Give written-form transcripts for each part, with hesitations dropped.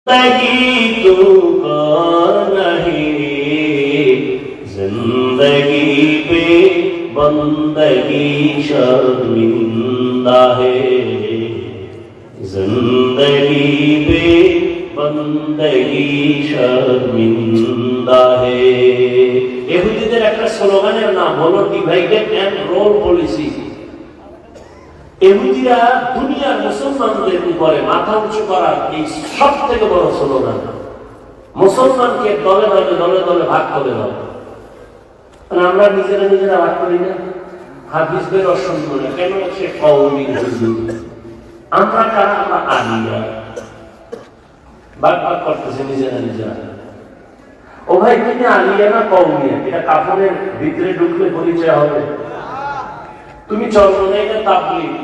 जिंदगी तू कौन है, जिंदगी पे बंदगी शर्मिंदा है, जिंदगी पे बंदगी शर्मिंदा है। ইহুদিদের একটা স্লোগানের নাম হলো ডিভাইডেড এন্ড রোল পলিসি। ইহুদিরা দুনিয়ার মুসলমানদের উপরে মাথা উঁচু করার এই সব থেকে বড় স্লোগান, মুসলমানকে দলে দলে দলে দলে ভাগ করে দাও। আমরা নিজেরা নিজেরা ভাগ করি না, হাদিসের অসম্মান না কেন? সে কওমি হুজুর, আমরা কারা? আমরা আলিয়া ভাগ ভাগ করতেছে নিজেরা নিজেরা। ও ভাই, তুমি আলিয়া না কওমিয়া? এটা কাফনের ভিতরে ঢুকলে পরিচয় হবে। তুমি চরমনাইয়া তাবলীগ,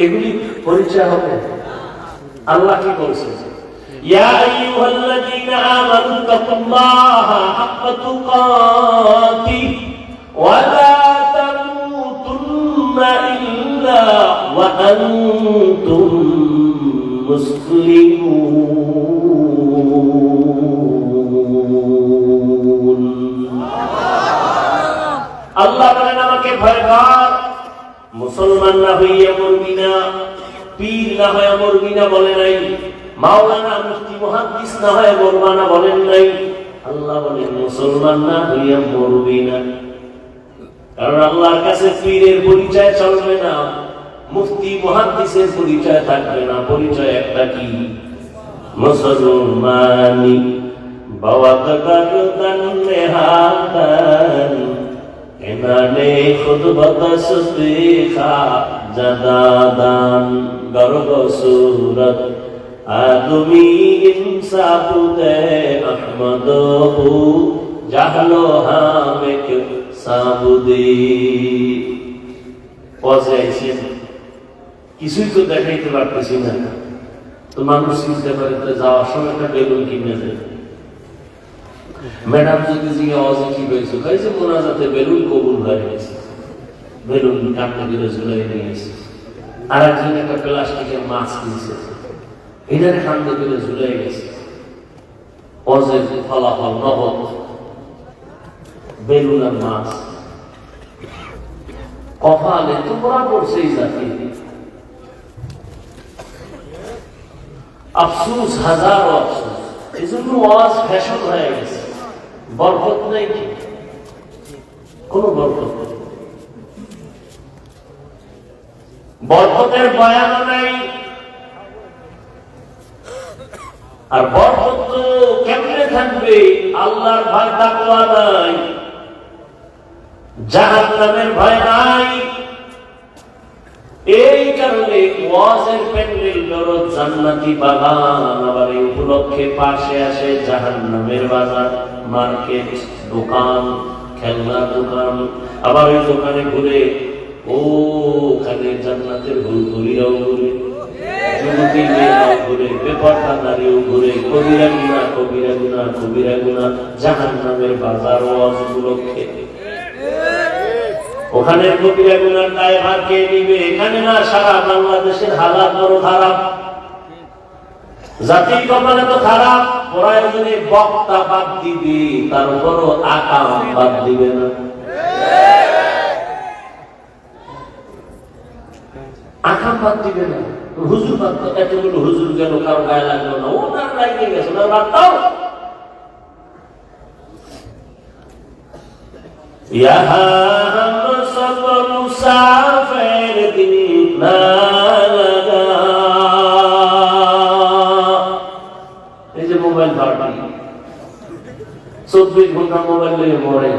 এগুলি পরিচয় হবে। আল্লাহ কি বলছে? ইয়া আইয়ুহাল্লাযীনা আমানু তাকুল্লাহা হাক্কা তুকাতি ওয়া লা তামুতুন্না ইল্লা ওয়া আনতুম মুসলিমুন। আল্লাহ বলেন আমাকে ভয় কর, মুসলমান না হইয়া মরবি না, পীর না হয়ে মরবি না বলে নাই, মাওলানা মুফতি মুহাদ্দিস না হয়ে মরবা না বলেন নাই। আল্লাহ বলেন মুসলমান না হইয়া মরবি না। কারণ আল্লাহর কাছে পীরের পরিচয় চলবে না, মুফতি মুহাদ্দিসের পরিচয় থাকবে না। পরিচয় একটা কি? মুসলমানি বাওয়াত করদান নেহাদান এনানে খুদ বতসদিখা জাদাদান গর্ব সুরত আদমি ইনসাফুতে আহমদহু জাহলো হামেক সাবুদি। পৌঁছাইছেন, কিছুই তো দেখাইতে পারতেছি না, তো মানুষ চিনতে পারে যাওয়ার সময় একটা বেলুন কিনে দেয়। ম্যাডাম যদি জিজ্ঞে অজে কি হয়েছে, হয়েছে মোনাজাতে বেলুন কবুল হয়ে গেছে, বেলুন কাটতে গেলে ঝুলাই নিয়ে গেছে। আর একজন একটা প্লাস্টিকের মাছ কিনছে, এটার কাটতে গেলে ঝুলাই গেছে। অজে ফলাফল নগদ বেলুন আর মাছ কপালে তোমরা পড়ছে এই জাতি। আফসুস, হাজারো আফসুস। এই জন্য ওয়াজ ফ্যাশন হয়ে গেছে। বরকত নেই, কোন বরকত নেই, বরকতের বয়ান নাই। আর বরকত তো কেমনে থাকবে? আল্লাহর ভয় তাকওয়া নাই, জাহান্নামের ভয় নাই। এই কারণে ওয়াজের প্যান্ডেল বড় জান্নাতি বাগান, আবার এই উপলক্ষে পাশে আসে জাহান্নামের বাজার, মার্কেট, দোকান, খেলনার দোকান। আবার ওই দোকানে ঘুরে ওখানে জান্নাতের হুলহুলিরাও ঘুরে, যুবতী মেয়েরাও ঘুরে, বেপরদা নারীও ঘুরে, কবিরা গুনাহ কবিরা গুনাহ কবিরা গুনাহ জাহান্নামের বাজার ওয়াজ উপলক্ষে। ওখানে কবিরা গুনার দায়ভার কে নিবে? এখানে না, সারা বাংলাদেশের হালাত বড় খারাপ, জাতির কপালে তো খারাপ। প্রয়োজনে বক্তা বাদ দিবে, তার উপরও আকাম বাদ দিবে না। আকাম বাদ দিবে না, হুজুর বাদ। এতগুলো হুজুর গেল, কারো গায়ে লাগলো না, ওনার লাগিয়ে গেছে, ওনার বাদ দাও। ইহা হাম সব মুসাফির দিল না লাগা। এই যে মোবাইল পার্টি 24 ঘন্টা মোবাইল নিয়ে মরে,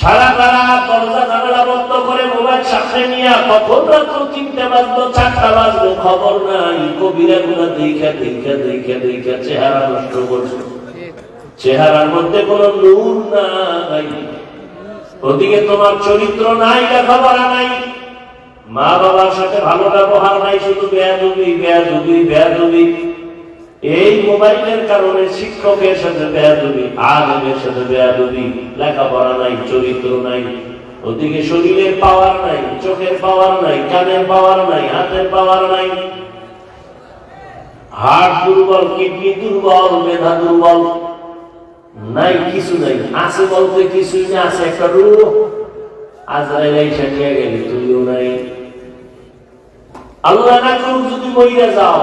সারা রাত দরজা জানালা বন্ধ করে মোবাইল সামনে নিয়ে কখন রাত্র 3টা বাজলো 4টা বাজলো খবর নাই। কবিরা গুনাহ দেখা দেখা দেখা দেখা চেহারা নষ্ট করছে, চেহারার মধ্যে কোন নূর নাই, ওদিকে তোমার চরিত্র নাই, লেখাপড়া নাই, মা বাবার সাথে ভালো ব্যবহার নাই, শুধু বেয়াদবি বেয়াদবি বেয়াদবি। এই মোবাইলের কারণে শিক্ষকের সাথে বেয়াদবি, আলেমের সাথে বেয়াদবি, লেখাপড়া নাই, চরিত্র নাই। ওদিকে শরীরের পাওয়ার নাই, চোখের পাওয়ার নাই, কানের পাওয়ার নাই, হাতের পাওয়ার নাই, হার্ট দুর্বল, কিডনি দুর্বল, মেধা দুর্বল, নাই কিছু নাই। আছে বলতে কিছুই না, আছে একটা রূহ। আজরাইল এসে নিয়ে গেলে তুইও নাই। আল্লাহ না করুক যদি মইরা যাও,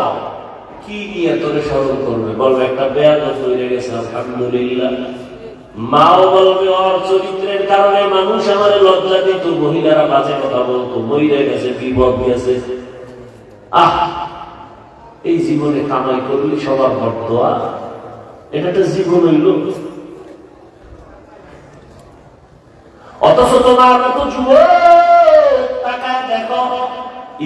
কি দিয়ে তোরে স্মরণ করবে? বলবে একটা বেয়াদত হয়ে গেছে, আলহামদুলিল্লাহ। মাও বলবে ওর চরিত্রের কারণে মানুষ আমারে লজ্জা দিত, মহিলারা বাজে কথা বলতো, মইরা গেছে, বিপদ গেছে। এই জীবনে কামাই করলি সবার বর্তোয়া, এটা একটা জীবন হইল। অথচ তোমার মতো যুবক তাকায় দেখো,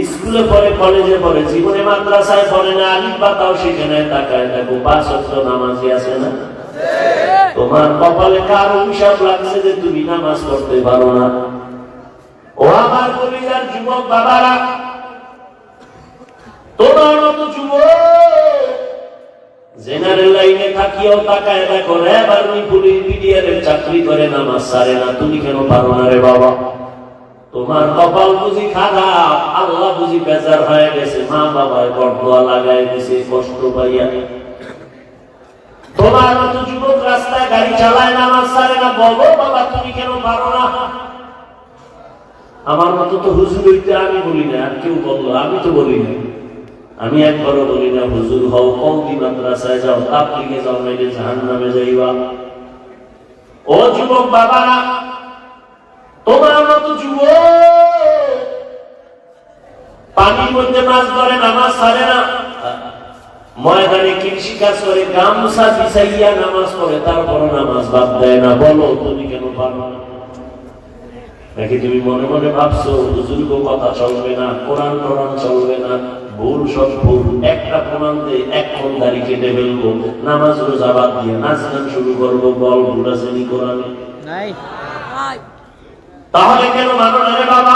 স্কুলে পড়ে, কলেজে পড়ে, জীবনে মাদ্রাসায় পড়ে না, আলিফ বা তাও শিখে নেয়, তাকায় দেখো 5 ওয়াক্ত নামাজি আছে না? তোমার কপালে কার অভিশাপ লাগছে যে তুমি নামাজ পড়তে পারো না? ও আমার কলিজার যুবক বাবারা, তোমার মতো যুবক জেনারেল লাইনে থাকিও তাকায় দেখো, র্যাব, আর্মি, পুলিশ, বিডিআর এর চাকরি করে, নামাজ ছাড়ে না। তুমি কেন পারো না রে বাবা? তোমার কপাল বুঝি খারাপ, আল্লাহ বুঝি বেজার হয়ে গেছে, মা বাবায় বরদোয়া লাগাই দিছে কষ্ট পাইয়া। তোমার মতো যুবক রাস্তায় গাড়ি চালায়, নামাজ ছাড়ে না, বলো বাবা তুমি কেন পারো না? আমার মতো তো হুজুর হইতে আমি বলি না, আর কেউ বললো, আমি তো বলি না। আমি একবারও বলি না হুজুর হও, কওমি মাদ্রাসায় যাও, তাবলীগে যাও, নাইলে জাহান্নামে যাইবা। ও যুবক বাবারা, তোমার মতো যুবক পানির মধ্যে মাছ ধরে, নামাজ ছাড়ে না, ময়দানে কৃষি কাজ করে, গামছা বিছাইয়া নামাজ পড়ে, তারপর নামাজ বাদ দেয় না। বলো তুমি কেন পারো না? নাকি তুমি মনে মনে ভাবছো বুজুর্গ কথা চলবে না, কোরআন টোরআন চলবে না, ভুল সব ভুল, একটা প্রমাণ দিয়ে 1 কোন দাড়ি কেটে ফেলবো, নামাজ রোজা বাদ দিয়ে নাচ গান শুরু করবো, বল ভুল আছে নি কোরআনে? নাই। তাহলে কেন মানো না রে বাবা?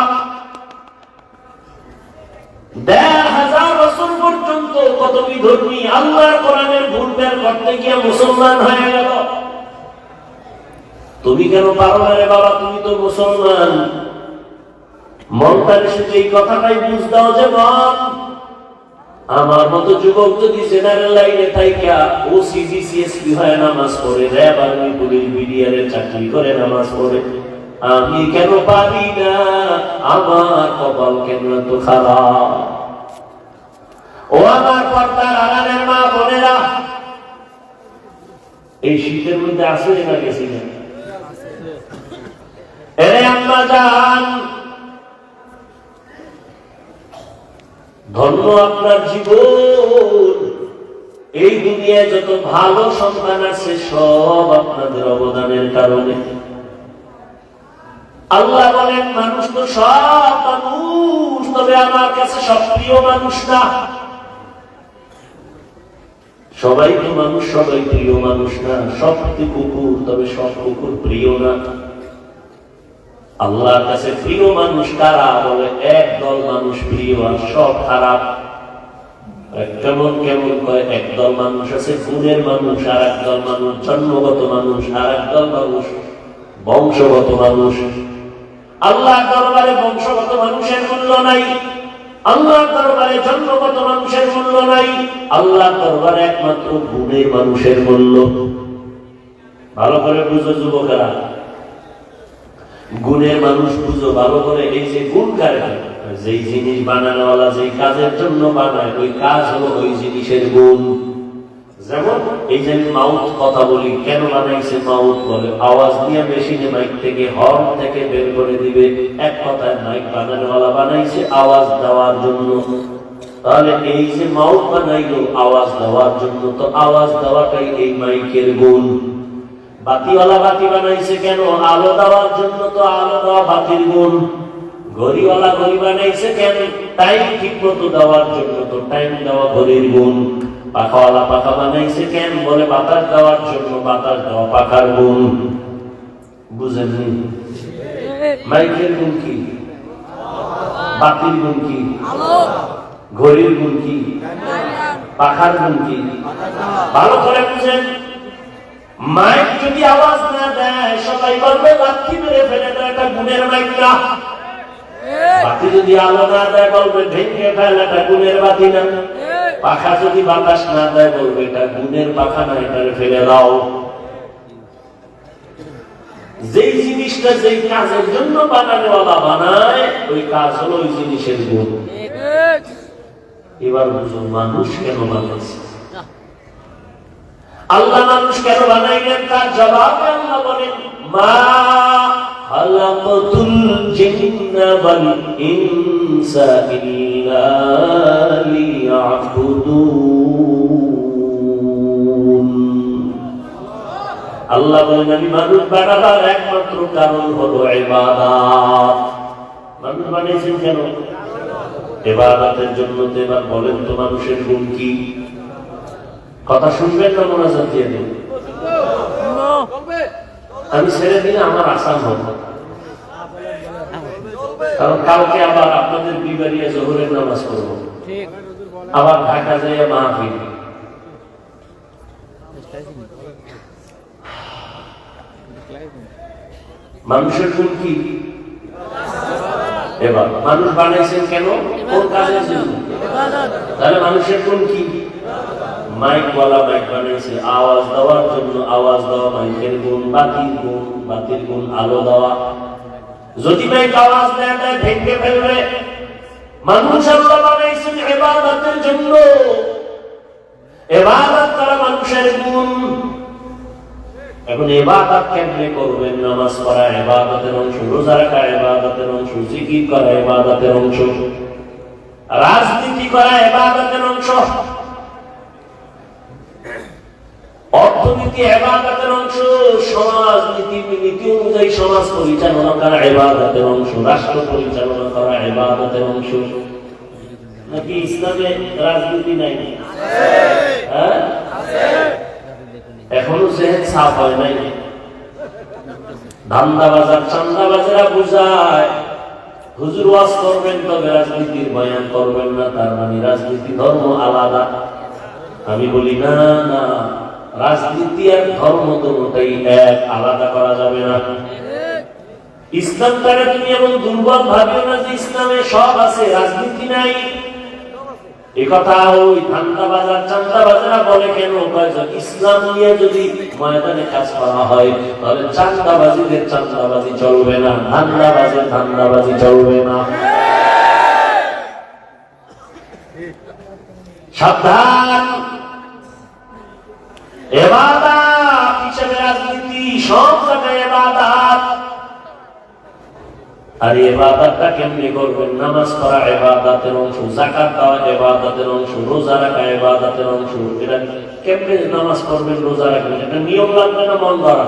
1000 বছর পর্যন্ত কত বিধর্মী আল্লাহর কোরআনের ভুল বের করতে গিয়ে মুসলমান হয়ে গেল। তুমি কেন পারো না রে বাবা? তুমি তো মুসলমান। মনটার সাথে এই কথাটাই বুঝ দাও যে মন, আমার মতো যুবক যদি জেনারেল লাইনে থাইকা ওসি জিসিএসপি হয়ে নামাজ পড়ে, র্যাব, আর্মি, পুলিশ, বিডিআর এর চাকরি করে নামাজ পড়ে, আমি কেন পারি না? আমার কপাল কেন এত খারাপ? ও আমার পর্দার আড়ালের মা বোনেরা, এই শীতের মধ্যে আসে না গেছি না? এরে আম্মা জান, ধন্য আপনার জীবন। এই দুনিয়ায় যত ভালো সন্তান আছে সব আপনাদের অবদানের কারণে। আল্লাহ বলেন মানুষ তো সব মানুষ, তবে আমার কাছে সব প্রিয় মানুষ না। সবাই তো মানুষ, সবাই প্রিয় মানুষ না। সব কুকুর, তবে সব কুকুর প্রিয় না। আল্লাহর কাছে প্রিয় মানুষ কারা? বলে একদল মানুষ প্রিয়, আর সব খারাপ। কেমন কেমন কয়, একদল মানুষ আছে গুণের মানুষ, আর একদল মানুষ জন্মগত মানুষ, আর একদল মানুষ বংশগত মানুষ। আল্লাহর দরবারে বংশগত মানুষের মূল্য নাই, আল্লাহর দরবারে জন্মগত মানুষের মূল্য নাই, আল্লাহর দরবারে একমাত্র গুণের মানুষের মূল্য। ভালো করে বুঝো যুবকেরা, গুণের মানুষ বুঝো ভালো করে। এই যে গুণ কারে, যেই জিনিস বানানোওয়ালা যেই কাজের জন্য বানায়, ওই কাজ হলো ওই জিনিসের গুণ। যেমন এই যে মাউথ কথা বলি, কেন বানাইছে মাউথ? বলে আওয়াজ দিয়ে মেশিনে মাইক থেকে, হর্ন থেকে বের করে দিবে। এক কথায় মাইক বানানোওয়ালা বানাইছে আওয়াজ দেওয়ার জন্য। তাহলে এই যে মাউথ বানাইলো আওয়াজ দেওয়ার জন্য, তো আওয়াজ দেওয়াটাই এই মাইকের গুণ। বাতিওয়ালা বাতি বানাইছে কেন? আলো দেওয়ার জন্য, তো আলো দেওয়া বাতির গুণ। ঘড়িওয়ালা ঘড়ি বানাইছে কেন? টাইম ঠিক মতো দেওয়ার জন্য, তো টাইম দেওয়া ঘড়ির গুণ। পাখাওয়ালা পাখা বানাইছে কেন? বলে বাতাস দেওয়ার জন্য, বাতাস দেওয়া পাখার গুণ। বুঝেননি? মাইকের গুণ কি? বাতির গুণ কি? ঘড়ির গুণ কি? পাখার গুণ কি? ভালো করে বুঝেন। মাইক যদি আওয়াজ না দেয় সবাই বলবে লাঠি মেরে ফেলে দেয়, এটা গুণের মাইক না। বাতি যদি আলো না দেয় বলবে ভেঙে ফেলে, এটা গুণের বাতি না। পাখা যদি বাতাস না দেয় বলবে এটা গুণের পাখা না, এটা ফেলে দাও। যেই জিনিসটা যেই কাজের জন্য বানানোওয়ালা বানায় ওই কাজ হলো ওই জিনিসের গুণ। এবার বুঝো মানুষ কেন বানাইছে, আল্লাহ মানুষ কেন বানাইলেন, তার জবাবে আল্লাহ বলেন মা খালাকাতুল জিন্না ওয়াল ইনসা ইল্লা লিয়াবুদুন। আল্লাহ বলেন আমি মানুষ বানাবার একমাত্র কারণ হলো ইবাদত। মানুষ বানিয়েছেন কেন? ইবাদতের জন্য। তো এবার বলেন তো মানুষের গুণ কি? কথা শুনবেন না মোনাজাত দিয়ে দেন? আমি ছেড়ে দিলে আমার আসাম হবে, কারণ কালকে আবার আপনাদের বিবারিয়া জোহরের নামাজ পড়ব, আবার ঢাকা যাইয়া মাহফিল। মানুষের গুণ কি? এবার মানুষ বানাইছেন কেন? কোন কাজের জন্য? তাহলে মানুষের গুণ কি? মাইকওয়ালা মাইক বানাইছে আওয়াজ দেওয়ার জন্য, আওয়াজ দেওয়া মাইকের গুণ। বাতির গুণ, বাতির গুণ আলো দেওয়া। যদি মাইক আওয়াজ দেয় ভেঙে ফেলবে। মানুষ আল্লাহ বানাইছেন ইবাদতের জন্য, ইবাদত করা মানুষের গুণ। এখন ইবাদত কেমনে করবেন? নামাজ পড়া ইবাদতের অংশ, রোজা রাখা ইবাদতের অংশ, জিকির করা ইবাদতের অংশ, রাজনীতি করা ইবাদতের অংশ, অর্থনীতি ইবাদতের অংশ, সমাজনীতি নীতি অনুযায়ী সমাজ পরিচালনা করা ইবাদতের অংশ, রাষ্ট্র পরিচালনা করা ইবাদতের অংশ। নাকি ইসলামে রাজনীতি নাই? হ্যাঁ, এখনো জেহেন সাফ হয় নাই। ধান্দাবাজার চান্দাবাজেরা বুঝায় হুজুর ওয়াজ করবেন তবে রাজনীতির বয়ান করবেন না, তার মানে রাজনীতি ধর্ম আলাদা। আমি বলি না না, রাজনীতি আর ধর্ম দুটোই এক, আলাদা করা যাবে না। ইসলামটাকে তুমি এমন দুর্বল ভাবিও না যে ইসলামে সব আছে রাজনীতি নাই। এই কথা ওই ধান্দাবাজার চান্দাবাজেরা বলে কেন? ইসলাম নিয়ে যদি ময়দানে কাজ করা হয় তাহলে চান্দাবাজিদের চান্দাবাজি চলবে না, ধান্দাবাজের ধান্দাবাজি চলবে না। সাবধান! ইবাদত হিসেবে রাজনীতি সব জায়গায় ইবাদত। আর ইবাদতটা কেমনে করবেন? নামাজ পড়া ইবাদতের অংশ, যাকাত দেওয়া ইবাদতের অংশ, রোজা রাখা ইবাদতের অংশ। এটা কেমনে নামাজ পড়বেন, রোজা রাখবেন? এটা নিয়ম লাগবে না মন ধরা?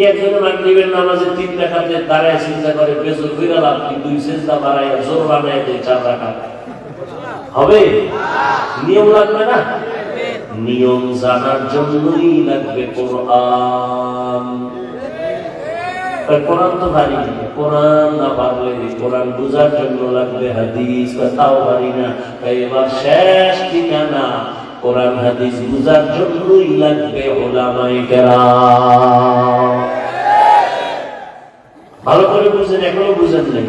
একজনে মাগরিবের নামাজে 3 রাকাতে দাঁড়ায় সিজদা করে বেজর কইরা লাভ কি 2 সিজদা বাড়াইয়া জোর বানায় দেয় 4 রাকাত হবে? নিয়ম লাগবে না? নিয়ম জানার জন্যই লাগবে কোরআন। কোরআন তো ভারী না, কোরআন না পারলে কোরআন বুঝার জন্য লাগবে হাদিস, তাও ভারী না। তাই এবার শেষ ঠিকানা কোরআন হাদিস বুঝার জন্যই লাগবে উলামায়ে কেরাম। ভালো করে বুঝেন, এখনো বুঝেন নাই।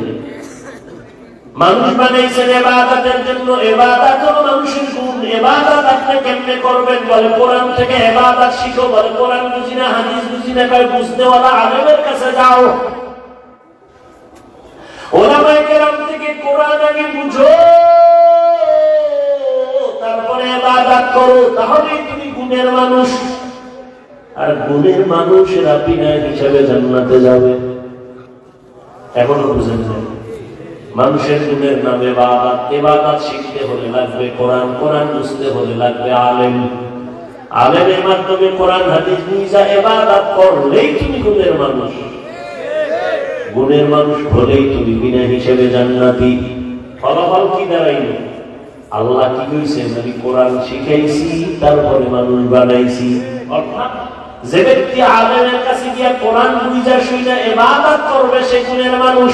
মানুষ বানাইছেন ইবাদতের জন্য, ইবাদত হলো মানুষের গুণ। ইবাদত আপনি কেমনে করবেন? বলে কোরআন থেকে ইবাদত শিখো। বলে কোরআন বুঝি না, হাদিস বুঝি না, কয় বুঝতেওয়ালা আলেমের কাছে যাও, উলামায়ে কেরাম থেকে কোরআন আগে বুঝো, তারপরে ইবাদত করো, তাহলেই তুমি গুণের মানুষ। আর গুণের মানুষেরা বিনা হিসাবে জান্নাতে যাবে। এখনো বুঝেন না? মানুষের গুণের নামে ইবাদত। ইবাদত শিখতে হলে লাগবে কোরআন, কোরআন বুঝতে হলে লাগবে আলেম। আলেমের মাধ্যমে কোরআন হাদিস বুঝা ইবাদত করলেই তুমি গুণের মানুষ। গুণের মানুষ হলেই তুমি বিনা হিসেবে জান্নাতি। ফলাফল কি দাঁড়াইল? আল্লাহ কি কইছেন? আমি কোরআন শিখাইছি, তারপরে মানুষ বানাইছি। অর্থাৎ যে ব্যক্তি আলেমের কাছে গিয়া কোরআন বুঝা শুইনা ইবাদত করবে সে গুণের মানুষ।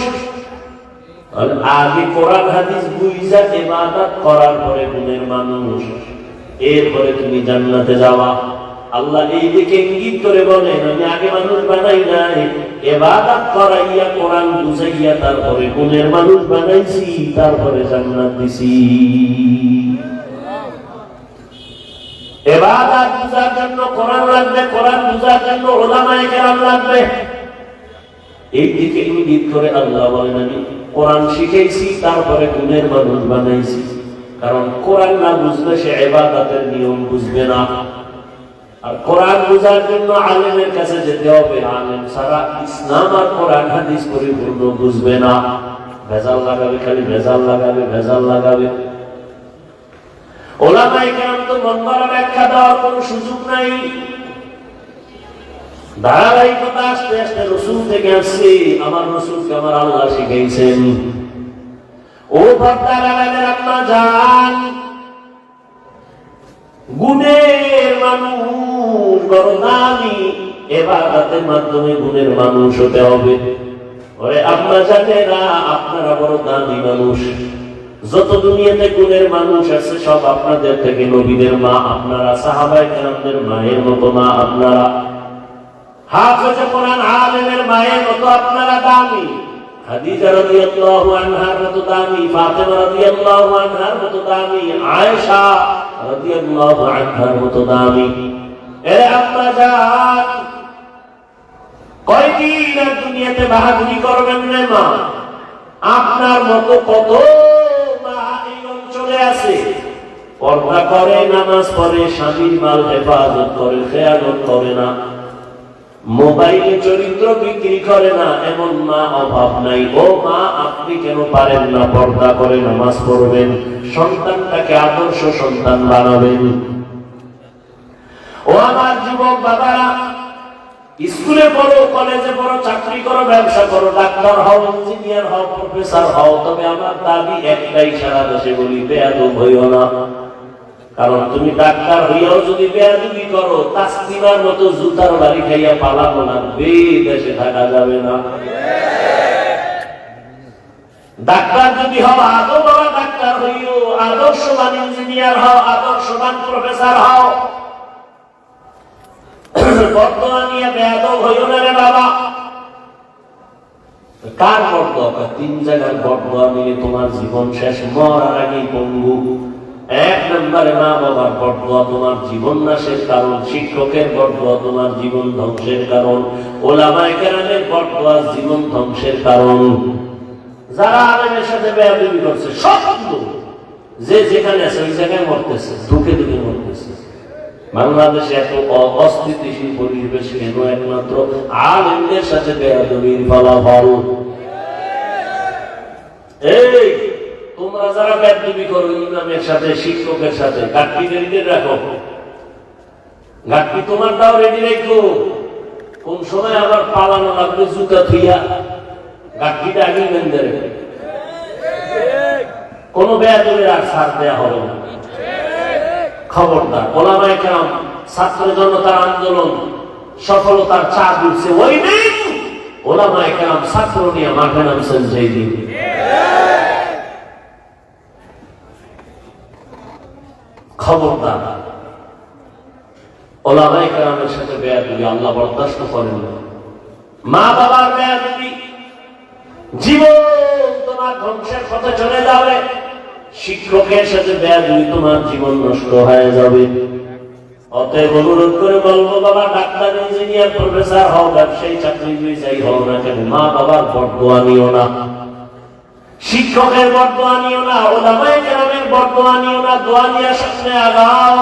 আগে কোরআন হাদিস বুঝা ইবাদত করার পরে গুণের মানুষ, এরপরে তুমি জান্নাতে যাওয়া। আল্লাহ এই দিকে ইঙ্গিত করে বলেন, আমি আগে মানুষ বানাই নাই, ইবাদত করাইয়া কোরআন বুঝাইয়া তারপরে গুণের মানুষ বানাইছি, তারপরে জান্নাত দিছি। ইবাদত বুঝার জন্য কোরআন লাগবে, কোরআন বুঝার জন্য উলামায়ে কেরাম লাগবে। এই দিকে ইঙ্গিত করে আল্লাহ বলেন, আমি কোরআন শিখাইছি, তারপরে গুণের মানুষ বানাইছি। কারণ কোরআন না বুঝলে সে ইবাদতের নিয়ম বুঝবে না। আর কোরআন বুঝার জন্য আলেমের কাছে যেতে হবে, আলেম ছাড়া ইসলাম আর কোরআন হাদিস পরিপূর্ণ বুঝবে না। ভেজাল লাগাবে, খালি ভেজাল লাগাবে, ভেজাল লাগাবে। ওলামায়ে কেরাম তো মন গড়া ব্যাখ্যা দেওয়ার কোনো সুযোগ নাই। ধারাবাহিকতা আস্তে আস্তে রসুল থেকে আসছে, আমার রসুলকে আমার আল্লাহ শিখাইছেন। ও পর্দার আড়ালের আম্মা জান, গুণের মানুষ বড় দামি, ইবাদতের মাধ্যমে গুণের মানুষ হতে হবে। ওরে আম্মা জানেরা, আপনারা বড় দামি মানুষ। যত দুনিয়াতে গুণের মানুষ আছে সব আপনাদের থেকে নবীদের মা আপনারা, সাহাবায়ে কেরামদের মায়ের মতো মা আপনারা, হাফেজে কোরআন আলেমের মায়ের মতো আপনারা দামি। খাদিজা রাদিয়াল্লাহু আনহার মতো দামি, ফাতেমা রাদিয়াল্লাহু আনহার মতো দামি, আয়েশা রাদিয়াল্লাহু আনহার মতো দামি। এ আম্মা জান, কয়দিন আর দুনিয়াতে বাহাদুরি করবেন না মা? আপনার মতো কত মা এই অঞ্চলে আছে, পর্দা করে, নামাজ পড়ে, স্বামীর মাল হেফাজত করে, খেয়ানত করে না, মোবাইলে চরিত্র বিক্রি করে না, এমন মা অভাব নাই। ও মা, আপনি কেন পারেন না পর্দা করে নামাজ পড়বেন, সন্তানটাকে আদর্শ সন্তান বানাবেন? ও আমার যুবক বাবারা, স্কুলে পড়ো, কলেজে পড়ো, চাকরি করো, ব্যবসা করো, ডাক্তার হও, ইঞ্জিনিয়ার হও, প্রফেসর হও, তবে আমার দাবি একটাই, সারা দেশে বলি, বেয়াদব হইও না। কারণ তুমি ডাক্তার হইয়াও যদি বেয়াদবি করো, তাসলিমার মতো জুতার বাড়ি খাইয়া পালাবো না, দেশে থাকা যাবে না। ডাক্তার যদি হও, আদৌ বড় ডাক্তার হইও, আদর্শবান ইঞ্জিনিয়ার হও, আদর্শবান প্রফেসর হও, বর্তমান নিয়ে বেয়াদব হইও না রে বাবা। কার বর্তমান? 3 জায়গার বর্তমান নিয়ে তোমার জীবন শেষ, মরার আগেই পঙ্গু। 1 নম্বরে মা বাবার বর্তমান তোমার জীবন নাশের কারণ, শিক্ষকের বর্তমান তোমার জীবন ধ্বংসের কারণ, ওলামায়ে কেরামের বর্তমান জীবন ধ্বংসের কারণ। যারা আলেমের সাথে বেয়াদবি করছে সব যে যেখানে আছে ওই জায়গায় মরতেছে, দুঃখে দুঃখে মরতেছে। বাংলাদেশে এত অস্থিতিশীল পরিবেশ কেন? একমাত্র আলেমদের সাথে বেয়াদবির ফলাফল। এই তোমরা যারা বেয়াদবি করো ইমামের সাথে, শিক্ষকের সাথে, গাট্টি রেডি রাখো, গাট্টি তোমারটাও রেডি রাখো। কোন সময় আবার পালানো লাগবে জুতা থুইয়া, গাট্টিটা আগে বেঁধে রেখে, কোন বেয়াদবির আর ছাড় দেয়া হবে না। খবরদার, ওলামায়ে কেরাম ছাত্র জনতার আন্দোলন সফলতার চাপ উঠছে ওই দিন, ওলামায়ে কেরাম ছাত্র নিয়ে মাঠে নামছেন সেই দিন। খবরদার, ওলামায়ে কেরামের সাথে বেয়াদবি আল্লাহ বরদাস্ত করেন না। মা বাবার বেয়াদবি, জীবন তোমার ধ্বংসের পথে চলে যাবে। শিক্ষকের সাথে বেয়াদবি, তোমার জীবন নষ্ট হয়ে যাবে। অতএব অনুরোধ করে বলবো, বাবা ডাক্তার, ইঞ্জিনিয়ার, প্রফেসর হও, ব্যবসায়ী, চাকরিজীবী যাই হও না কেন, মা বাবার বদদোয়া নিও না, শিক্ষকের বদদোয়া নিও না, ওলামায়ে কেরামের বদদোয়া নিও না। দোয়া নিয়ে সামনে আগাও।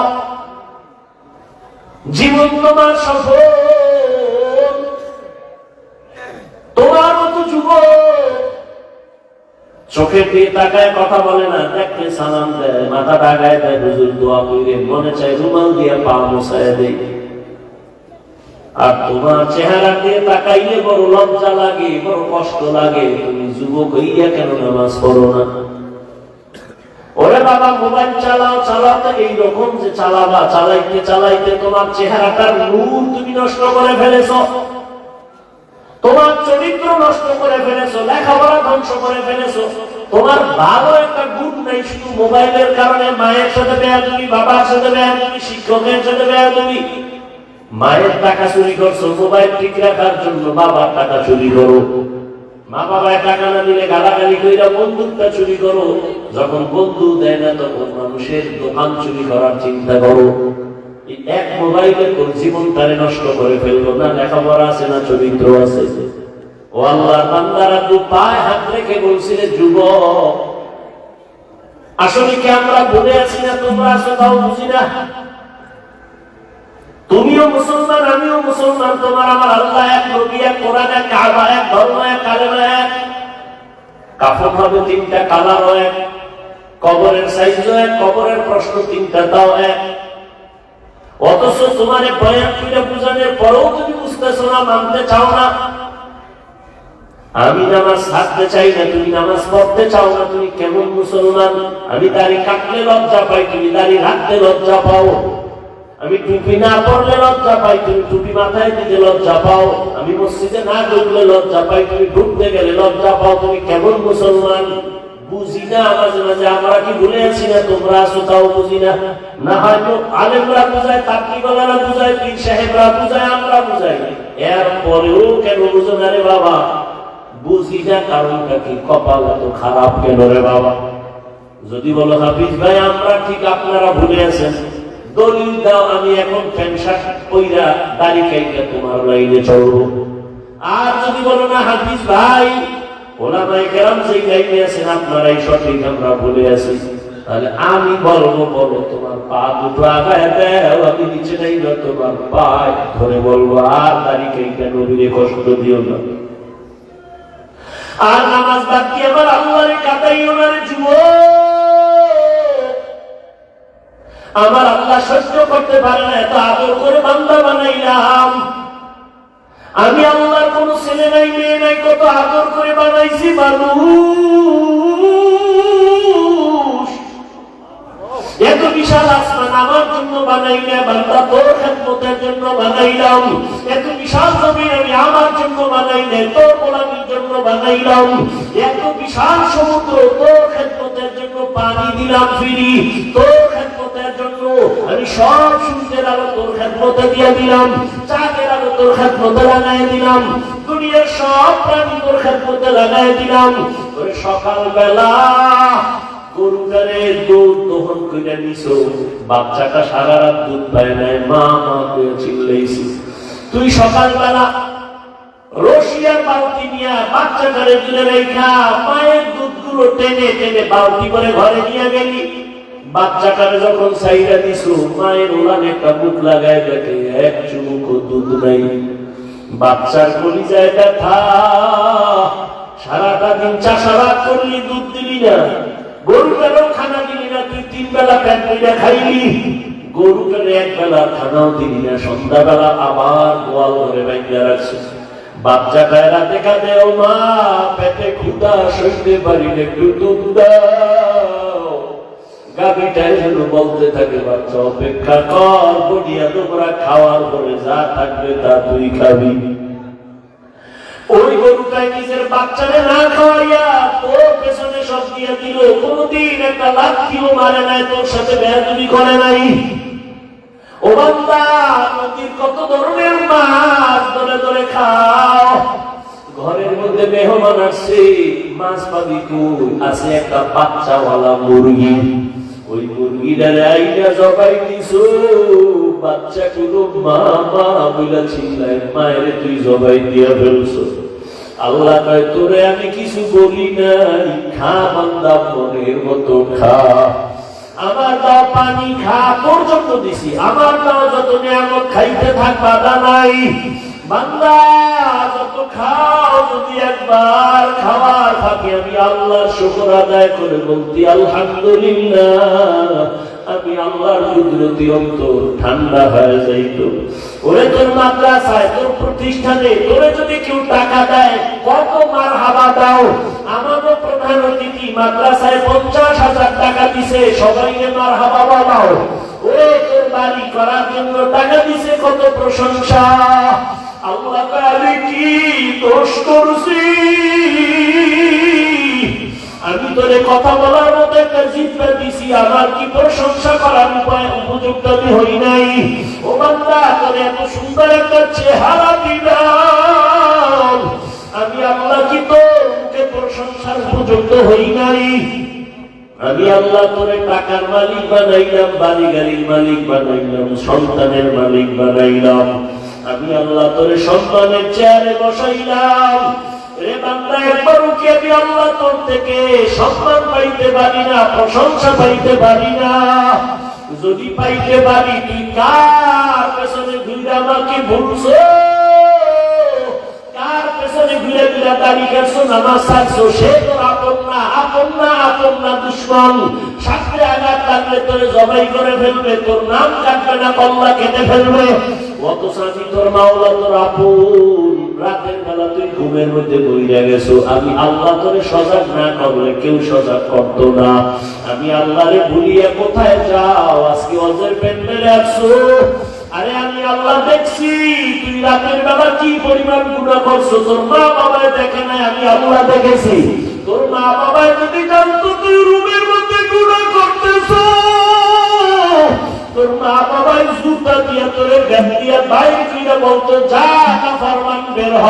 জীবন তোমার সফল। তোমার মতো যুবক চোখের দিয়ে তাকায় কথা বলে না, দেখলে সালাম দেয়, মাথা টাকায় দেয়, হুজুর দোয়া কইরে, মনে চায় রুমাল দিয়ে পা মোছায় দেয়। আর তোমার চেহারা দিয়ে তাকাইলে বড় লজ্জা লাগে, বড় কষ্ট লাগে। তুমি যুবক হইয়া কেন নামাজ পড়ো না? ওরে বাবা, মোবাইল চালাও, চালাতে এইরকম যে চালাবা, চালাইতে চালাইতে তোমার চেহারাটার নূর তুমি নষ্ট করে ফেলেছো, তোমার চরিত্র নষ্ট করে ফেলেছো, লেখাপড়া ধ্বংস করে ফেলেছো। তোমার ভালো একটা গুণ নাই, শুধু মোবাইলের কারণে মায়ের সাথে বেয়াদবি, বাবার সাথে বেয়াদবি, শিক্ষকের সাথে বেয়াদবি। মায়ের টাকা চুরি করছো মোবাইল ঠিক রাখার জন্য, বাবার টাকা চুরি করো। মা বাবায় টাকা না দিলে গালাগালি কইরা বন্দুকটা চুরি করো, যখন বন্ধু দেয় না তখন মানুষের দোকান চুরি করার চিন্তা করো। এই এক মোবাইলে তোর জীবনটারে নষ্ট করে ফেলবো না, লেখাপড়া আছে না চরিত্র আছে। ও আল্লাহর বান্দারা, তুই পায়ে হাত রেখে বলছিলে যুবক, আসলে কি আমরা ভুলে আছি না তোমরা আছো তাও বুঝি না? তুমিও মুসলমান, আমিও মুসলমান, তোমার আমার আল্লাহ এক, নবী এক, কোরআন এক, কাবা এক, ধর্ম এক, কালেমা এক, কাফন হবে তিনটা, কালার এক, কবরের সাইজ এক, কবরের প্রশ্ন তিনটা তাও এক। অথচ তোমার বয়ান করে বুঝানোর পরেও তুমি বুঝতেছো না, মানতে চাও না। আমি নামাজ ছাড়তে চাই না, তুমি নামাজ পড়তে চাও না, তুমি কেমন মুসলমান? আমি দাড়ি কাটলে লজ্জা পাই, তুমি দাড়ি রাখতে লজ্জা পাও। আমি টুপি না পড়লে লজ্জা পাই, তুমি টুপি মাথায় দিতে লজ্জা পাও। আমি মসজিদে না ঢুকলে লজ্জা পাই, তুমি ঢুকতে গেলে লজ্জা পাও। তুমি কেমন মুসলমান? বুঝি না। মাঝে মাঝে আমরা কি ভুলে আছি না তোমরা আছো তাও বুঝি না। না হয়তো আলেমরা বুঝায়, তাবলীগওয়ালারা বুঝায়, পীর সাহেবরা বুঝায়, আমরা বুঝাই, এরপরেও কেন বুঝো না রে বাবা? বুঝি না। কারণটা কি? কপাল এত খারাপ কেন রে বাবা? যদি বলো হাফিজ ভাই আমরা ঠিক, আপনারা ভুলে আছেন, দলিল দাও, আমি এখন প্যান্ট শার্ট পইরা দাড়ি কাইটা তোমার লাইনে চলবো। আর যদি বলো না হাফিজ ভাই ওলামায়ে কেরাম যেই লাইনে আছেন আপনারাই সঠিক, আমরা ভুলে আছি, তাহলে আমি বলবো, বলো তোমার পা দুটো আগায় দেও, আমি নিচে নাই না তোমার পায়ে ধরে বলবো, আর দাড়ি কাইটা নবীরে কষ্ট দিও না, আর নামাজ বাদ দিয়ে আমার আল্লাহরে কাঁদাইও না রে যুবক। আমার আল্লাহ সহ্য করতে পারে না, এত আদর করে বান্দা বানাইলাম। আমি আল্লাহর কোন ছেলে নাই মেয়ে নাই, কত আদর করে বানাইছি মানুষ। এত বিশাল আসমান আমার জন্য বানাই না বান্দা, তোর খেদমতের জন্য বানাইলাম। এত বিশাল জমিন আমি আমার জন্য বানাই না, তোর গোলামীর জন্য বানাইলাম। এত বিশাল সমুদ্র তোর খেদমতের জন্য পানি দিলাম ফিরি, তোর খেদমতের জন্য আমি সব সূর্যের আলো তোর খেদমতে দিয়ে দিলাম, চাঁদের আলো তোর খেদমতে লাগাই দিলাম, দুনিয়ার সব প্রাণী তোর খেদমতে লাগাই দিলাম। তোর সকালবেলা গরুটারে দুধ দহন করে নিছো, বাচ্চাটা সারা রাত দুধ পায় নাই, মা মা করে চিল্লাইছি। তুই সকালবেলা রশিয়ার বালতি নিয়ে বাচ্চাটারে তুলে রেখা মায়ের দুধগুলো টেনে টেনে বালতি করে ঘরে নিয়ে গেলি। বাচ্চাটারে যখন সাইরা দিছো, মায়ের ওলানে একটা মুখ লাগায় দেখে এক চুমুকও দুধ নাই। বাচ্চার কলিজায় ব্যথা, সারাটা দিন চাষাবাদ করলি, দুধ দিলি না, গরুটারও খানা দিলি না, তুই 3 বেলা পেট ভরে খাইলি, গরুটার 1 বেলা খানাও দিলি না, সন্ধ্যাবেলা আবার গোয়াল ঘরে বাইন্দা রাখছিস। বাচ্চাটা রাতে কাঁদে, ও মা পেটে ক্ষুধা সইতে পারি না, একটু দুধ দাও। গাভীটাই যেন বলতে থাকে, বাচ্চা অপেক্ষা কর, বডিয়া তোমরা খাওয়ার পরে যা থাকবে তা তুই খাবি। ওই গরুটাই নিজের বাচ্চারে না খাওয়াইয়া তোর পেছনে সব দিয়ে দিল, কোনদিন একটা লাথিও মারে নাই, তোর সাথে বেয়াদবি করে নাই। ও বান্দা, নদীর কত ধরনের মাছ ধরে ধরে খাও, ঘরের মধ্যে মেহমান আসছে, মাছ পাবি তুই, আছে একটা বাচ্চাওয়ালা মুরগি, ওই মুরগিটারে আইনা জবাই দিছো, বাচ্চাগুলো মা মা বইলা চিল্লায়, মায়ের তুই জবাই দিয়া ফেলছো। আল্লাহ কয় তোরে আমি কিছু বলি নাই, খা বান্দা মনের মতো খা, আমার দাও পানি খা, তোর জন্য দিছি, আমার দাও যত নিয়ামত খাইতে থাক, বাধা নাই। বান্দা যত খাও, যদি একবার খাওয়ার ফাঁকে আমি আল্লাহর শুকর আদায় করে বলতি আলহামদুলিল্লাহ, আমি আল্লাহর কুদরতি অন্তর ঠান্ডা হয়ে যাইত। ওরে তোর মাদ্রাসায়, তোর প্রতিষ্ঠানে তোরে যদি কেউ টাকা দেয়, কত মারহাবা দাও। আমারও প্রধান অতিথি মাদ্রাসায় 50,000 টাকা দিছে, সবাইকে মারহাবা বলাও। ওরে তোর বাড়ি করার জন্য টাকা দিছে, কত প্রশংসা। আল্লাহ আমি কি দোষ করছি? আমি তোরে কথা বলার মতো একটা জিহ্বা দিছি, আমার কি প্রশংসা করার উপায় উপযুক্ত আমি হই নাই? ও বান্দা, তোরে এত আল্লাহ তোরে টাকার মালিক বানাইলাম, বাড়ি গাড়ির মালিক বানাইলাম, সন্তানের মালিক বানাইলাম, আমি আল্লাহ তোরে সম্মানের চেয়ারে বসাইলাম। রে বান্দা, একবারও কি আমি আল্লাহ তোর থেকে সম্মান পাইতে পারি না, প্রশংসা পাইতে পারি না? যদি পাইতে পারি, তুই কার পেছনে ঘুরে আমাকে ভুলছো? কার পেছনে ঘুরে ঘুরে দাঁড়িয়ে গেছো, নামাজ ছাড়ছো? সে তোর আপন না, আপন না, আপন না, দুশ্মন। সাথে আঘাত লাগলে তোরে জবাই করে ফেলবে, তোর নাম কাটবে না, কল্লা কেটে ফেলবে। অথচ আমি তোর মাওলা, তোর আপন। রাতের বেলা তুই ঘুমের মধ্যে বইরা গেছো, আমি আল্লাহ তোরে সজাগ না করলে কেউ সজাগ করতো না। আমি আল্লাহরে ভুলিয়া কোথায় যাও? আজকে অজের প্যান্ডেলে আসছো। আরে আমি আল্লাহ দেখছি তুই রাতের বেলা কি পরিমাণ গুনাহ করছো, তোর মা বাবায় দেখে নাই, আমি আল্লাহ দেখেছি। তোর মা বাবায় যদি জানতো তুই রুমের মধ্যে গুনাহ করতেছো, তোর মা বাবাই জুতা দিয়া তোরে ব্যাগ দিয়া বাইরে ফিরে বলতো, যা নাফরমান বের হ।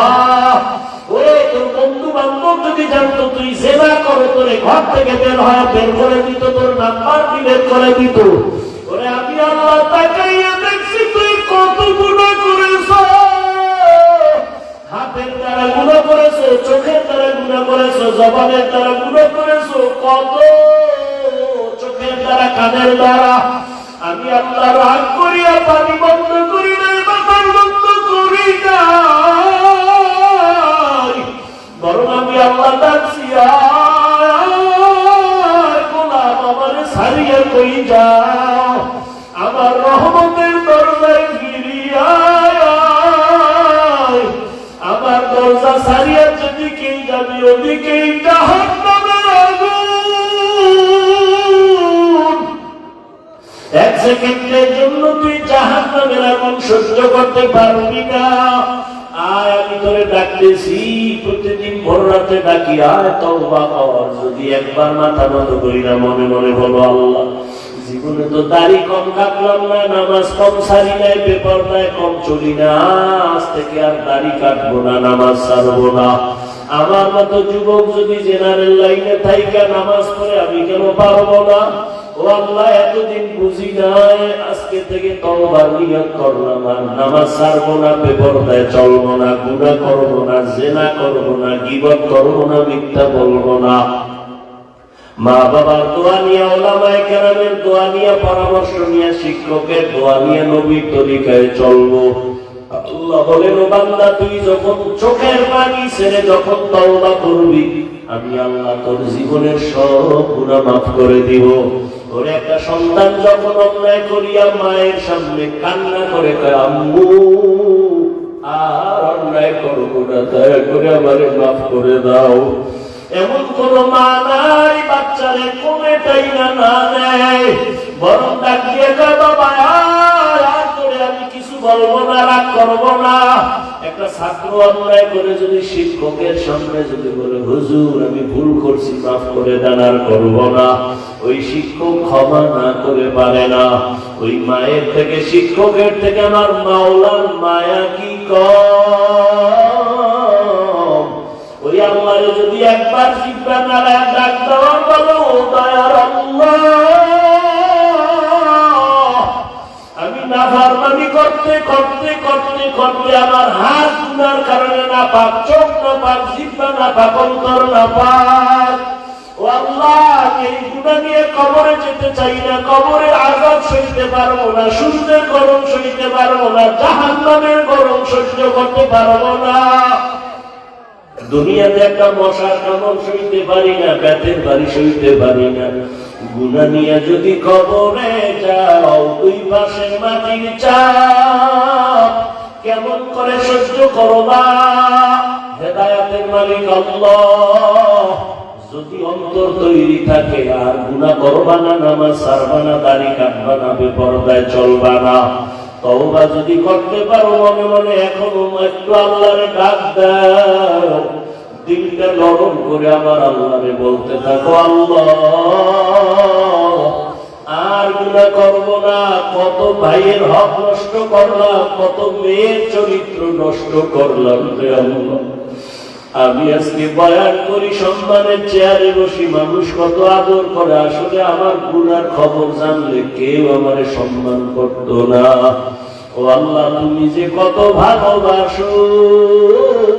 ওরে তোর বন্ধু বান্ধব যদি জানতো তুই জেনা করে, তোরে ঘর থেকে বের হয়, বের করে দিত, তোর নাম্বার বের করে দিত। ওরে আমি আল্লাহ তাকাইয়া দেখছি তুই কত গুনাহ করেছো। হাতের দ্বারা গুনাহ করেছো, চোখের দ্বারা গুনাহ করেছো, জবানের দ্বারা গুনাহ করেছো, কত চোখের দ্বারা, কানের দ্বারা। আমি আল্লাহ রাগ করিয়া পানি বন্ধ করি নাই, বাতাস বন্ধ করি নাই, বরং আমি আল্লাহ ডাকছি, গোলাম আমারে ছাড়িয়া কই যাও, আমার রহমতের দরজায় ফিরিয়া আয়। আমার দরজা ছাড়িয়া যেদিকেই যাবি ওদিকেই জাহান্নামের আগুন। এক সেকেন্ডের জন্য তুই জাহান্নামের আগুন সহ্য করতে পারবি না। আয় আমি তোরে ডাকতেছি, প্রতিদিন ভোর রাতে ডাকি, আয় তওবা কর। যদি একবার মাথা নত করি না, মনে মনে বলো, আল্লাহ জীবনে তো দাড়ি কম কাটলাম না, নামাজ কম ছাড়ি নাই, বেপরদায় কম চলি না, আজ থেকে আর দাড়ি কাটবো না, নামাজ ছাড়বো না। আমার মতো যুবক যদি জেনারেল লাইনে থাইকা নামাজ পড়ে, আমি কেন পারবো না? ও আল্লাহ, এতদিন বুঝি নাই, আজকে থেকে তওবার নিয়ত করলাম, আর নামাজ ছাড়বো না, বেপরদায় চলবো না, গুনাহ করবো না, জেনা করবো না, গীবত করবো না, মিথ্যা বলবো না। মা বাবার দোয়া নিয়ে, ওলামায়ে কেরামের দোয়া নিয়ে, পরামর্শ নিয়ে, শিক্ষকের দোয়া নিয়ে নবীর তরিকায় চলবো। আল্লাহ বলেন, ও বান্দা, তুই যখন চোখের পানি ছেড়ে যখন তওবা করবি, আমি আল্লাহ তোর জীবনের সব গুনাহ মাফ করে দিব। ওর একটা সন্তান যখন অন্যায় করিয়া মায়ের সামনে কান্না করে কয়, আম্মু আর অন্যায় করবো না, দয়া করে আমারে মাফ করে দাও, এমন কোন মা নাই বাচ্চারে কোনেটাই না নেয়, বরং ডাক দিয়ে কয়, বাবা আর তোরে আমি কিছু বলবো না, রাগ করবো না। একটা ছাত্র অন্যায় করে যদি শিক্ষকের সামনে যদি বলে, হুজুর আমি ভুল করছি, মাফ করে দেন, আর করবো না, ওই শিক্ষক ক্ষমা না করে পারে না। ওই মায়ের থেকে, শিক্ষকের থেকে আমার মাওলার মায়া কি কম? ওই আল্লাহরে যদি একবার জিব্বা নাড়ায় ডাক দেওয়ার বলো, দয়ার আল্লাহ, আমি নাফরমানি করতে করতে করতে করতে আমার হাত গুনার কারণে না পাক, চোখ না পাক, জিব্বা না পাক, অন্তর না পাক। ও আল্লাহ, এই গুনাহ নিয়ে কবরে যেতে চাই না, কবরের আযাব সইতে পারবো না, সূর্যের গরম সইতে পারবো না, জাহান্নামের গরম সহ্য করতে পারবো না। দুনিয়াতে একটা মশার কামড় সইতে পারি না, পেটের বাড়ি সইতে পারি না। গুনাহ নিয়ে যদি কবরে যাও, দুই পাশের মাটির চাপ কেমন করে সহ্য করবা? হেদায়েতের মালিক আল্লাহ। যদি অন্তর তৈরি থাকে, আর গুনাহ করবা না, নামাজ ছাড়বা না, দাড়ি কাটবা না, বেপরদায় চলবা না, তওবা যদি করতে পারো, মনে মনে এখনো একটু আল্লাহরে ডাক দাও, দিলটা নরম করে আমার আল্লাহরে বলতে থাকো, আল্লাহ আর গুনাহ করবো না। কত ভাইয়ের হক নষ্ট করলাম, কত মেয়ের চরিত্র নষ্ট করলাম রে আল্লাহ, আমি আজকে বয়ান করি, সম্মানের চেয়ারে বসি, মানুষ কত আদর করে, আসলে আমার গুনার খবর জানলে কেউ আমারে সম্মান করতো না। ও আল্লাহ, তুমি যে কত ভালোবাসো।